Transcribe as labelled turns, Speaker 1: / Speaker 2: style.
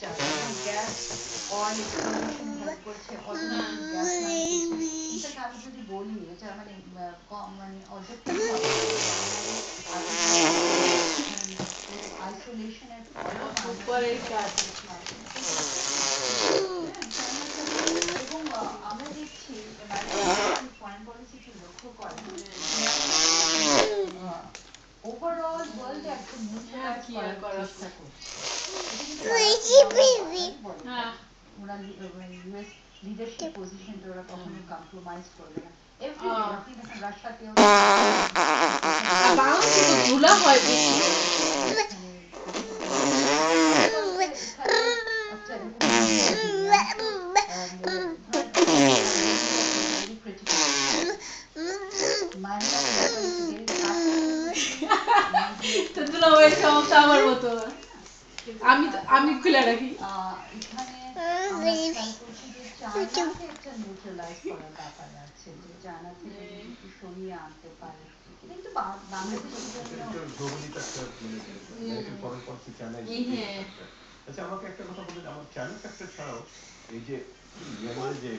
Speaker 1: যাবে gas oil exploration help করছে automatic gas line করছে আমি যদি বলি এটা মানে মানে অবজেক্টিভ আইসোলেশনের
Speaker 2: উপরের কাজ
Speaker 1: এবং আমরা দেখছি ফরেন পলিসি কি লক্ষ্য করেন ওভারঅল ওয়ার্ল্ড একটা নিউট্রালাইজ করার চেষ্টা করছে ওরা ইউএস লিডারশিপ পজিশনটা ওরা কখনো কম্প্রোমাইজ করবে না এভরিথিং আপনি দেখেন রাশিয়াতেও
Speaker 2: ধুলা হয় বেশি আমার মতো আমি খুলে রাখি
Speaker 3: আচ্ছা আমাকে একটা কথা বলেন আমার চ্যানেল ক্যাপ্টেন ছাড়াও এই যে মিয়ানমারে যে